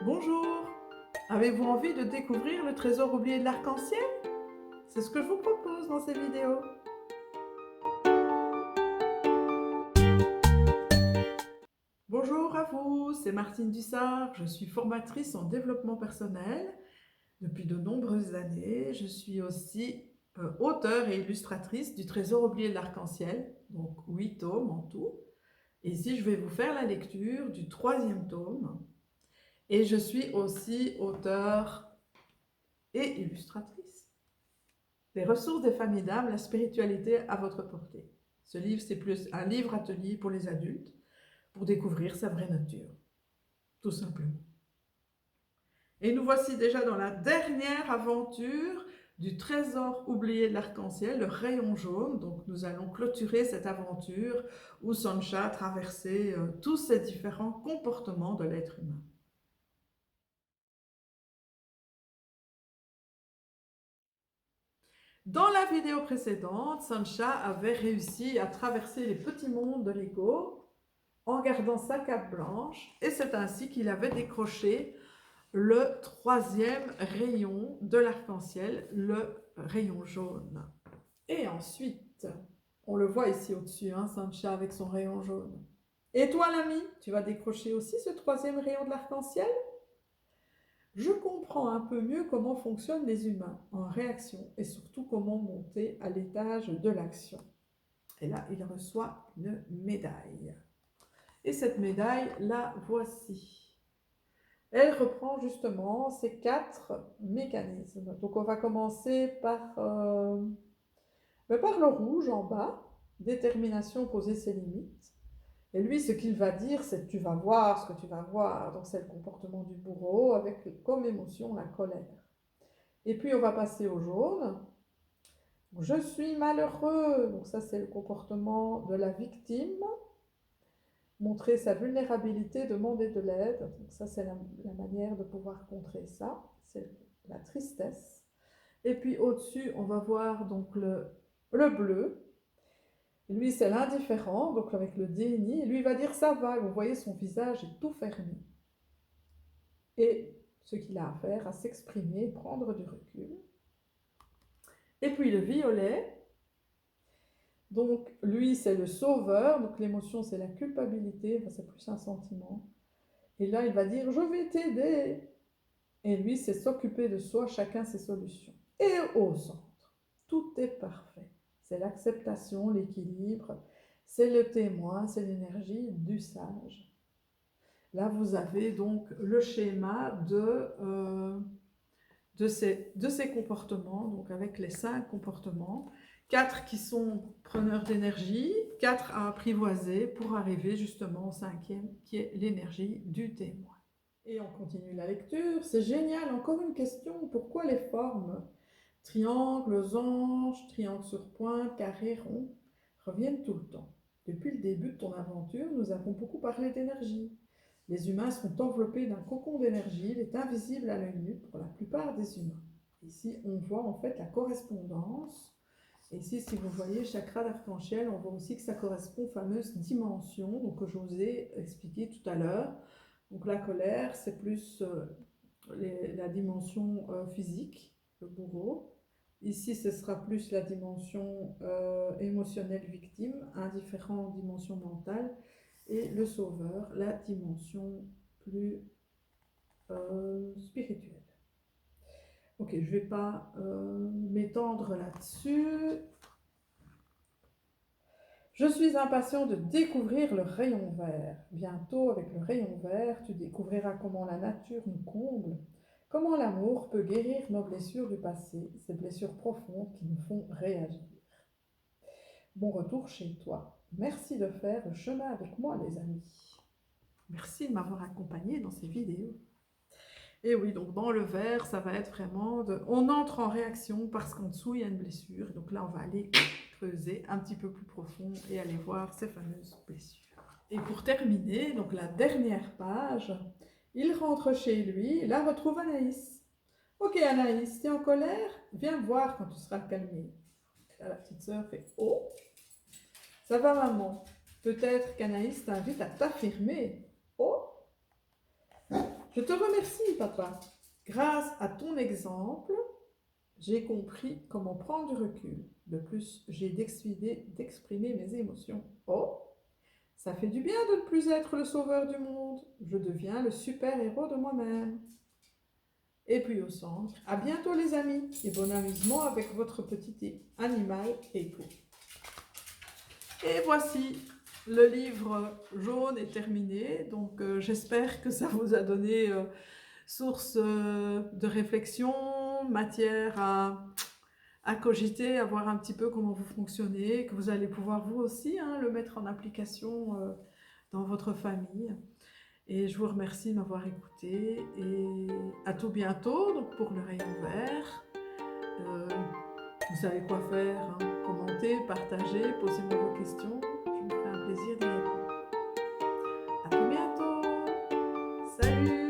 Bonjour! Avez-vous envie de découvrir le trésor oublié de l'arc-en-ciel? C'est ce que je vous propose dans ces vidéos. Bonjour à vous, c'est Martine Dussard, je suis formatrice en développement personnel depuis de nombreuses années. Je suis aussi auteure et illustratrice du trésor oublié de l'arc-en-ciel, donc 8 tomes en tout. Et ici, je vais vous faire la lecture du 3e tome. Et je suis aussi auteure et illustratrice. Les ressources des familles d'âme, la spiritualité à votre portée. Ce livre, c'est plus un livre atelier pour les adultes, pour découvrir sa vraie nature, tout simplement. Et nous voici déjà dans la dernière aventure du trésor oublié de l'arc-en-ciel, le rayon jaune. Donc nous allons clôturer cette aventure où Sancha a traversé tous ces différents comportements de l'être humain. Dans la vidéo précédente, Sancha avait réussi à traverser les petits mondes de l'ego en gardant sa cape blanche, et c'est ainsi qu'il avait décroché le 3e rayon de l'arc-en-ciel, le rayon jaune. Et ensuite, on le voit ici au-dessus, Sancha avec son rayon jaune. Et toi l'ami, tu vas décrocher aussi ce 3e rayon de l'arc-en-ciel? Je comprends un peu mieux comment fonctionnent les humains en réaction et surtout comment monter à l'étage de l'action. Et là, il reçoit une médaille. Et cette médaille, la voici. Elle reprend justement ces 4 mécanismes. Donc on va commencer par le rouge en bas, détermination, poser ses limites. Et lui, ce qu'il va dire, c'est tu vas voir ce que tu vas voir. Donc c'est le comportement du bourreau avec comme émotion la colère. Et puis on va passer au jaune. Je suis malheureux. Donc ça c'est le comportement de la victime. Montrer sa vulnérabilité, demander de l'aide. Donc ça, c'est la manière de pouvoir contrer ça. C'est la tristesse. Et puis au-dessus, on va voir donc le bleu. Lui, c'est l'indifférent, donc avec le déni. Et lui, il va dire ça va. Vous voyez, son visage est tout fermé. Et ce qu'il a à faire, à s'exprimer, prendre du recul. Et puis le violet. Donc lui, c'est le sauveur. Donc l'émotion, c'est la culpabilité. Enfin, c'est plus un sentiment. Et là, il va dire, je vais t'aider. Et lui, c'est s'occuper de soi, chacun ses solutions. Et au centre, tout est parfait. C'est l'acceptation, l'équilibre, c'est le témoin, c'est l'énergie du sage. Là, vous avez donc le schéma de ces comportements, donc avec les 5 comportements, 4 qui sont preneurs d'énergie, 4 à apprivoiser pour arriver justement au 5e qui est l'énergie du témoin. Et on continue la lecture. C'est génial, encore une question. Pourquoi les formes triangle, losange, triangle sur pointe, carré, rond reviennent tout le temps? Depuis le début de ton aventure, nous avons beaucoup parlé d'énergie. Les humains sont enveloppés d'un cocon d'énergie. Il est invisible à l'œil nu pour la plupart des humains. Ici, on voit en fait la correspondance. Et ici, si vous voyez chakra d'arc-en-ciel, on voit aussi que ça correspond aux fameuses dimensions donc, que je vous ai expliqué tout à l'heure. Donc la colère, c'est plus la dimension physique, le bourreau. Ici, ce sera plus la dimension émotionnelle victime, indifférent, dimension mentale, et le sauveur, la dimension plus spirituelle. Ok, je ne vais pas m'étendre là-dessus. Je suis impatient de découvrir le rayon vert. Bientôt, avec le rayon vert, tu découvriras comment la nature nous comble, comment l'amour peut guérir nos blessures du passé, ces blessures profondes qui nous font réagir. Bon retour chez toi. Merci de faire le chemin avec moi, les amis. Merci de m'avoir accompagné dans ces vidéos. Et oui, donc dans le vert, ça va être vraiment on entre en réaction parce qu'en dessous, il y a une blessure. Et donc là, on va aller creuser un petit peu plus profond et aller voir ces fameuses blessures. Et pour terminer, donc la dernière page, il rentre chez lui et là retrouve Anaïs. Ok Anaïs, tu es en colère? Viens me voir quand tu seras calmée. Là, la petite sœur fait oh, ça va maman. Peut-être qu'Anaïs t'invite à t'affirmer. Oh, Je te remercie, papa. Grâce à ton exemple, j'ai compris comment prendre du recul. De plus, j'ai décidé d'exprimer mes émotions. Oh, ça fait du bien de ne plus être le sauveur du monde. Je deviens le super-héros de moi-même. Et puis au centre, à bientôt les amis et bon amusement avec votre petit animal et tout. Et voici, le livre jaune est terminé, donc j'espère que ça vous a donné source de réflexion, matière à cogiter, à voir un petit peu comment vous fonctionnez, que vous allez pouvoir vous aussi le mettre en application dans votre famille. Et je vous remercie de m'avoir écouté et à tout bientôt donc pour le rayon vert. Vous savez quoi faire, commentez, partagez, posez-moi vos questions. Je me ferai un plaisir d'y répondre. À tout bientôt. Salut.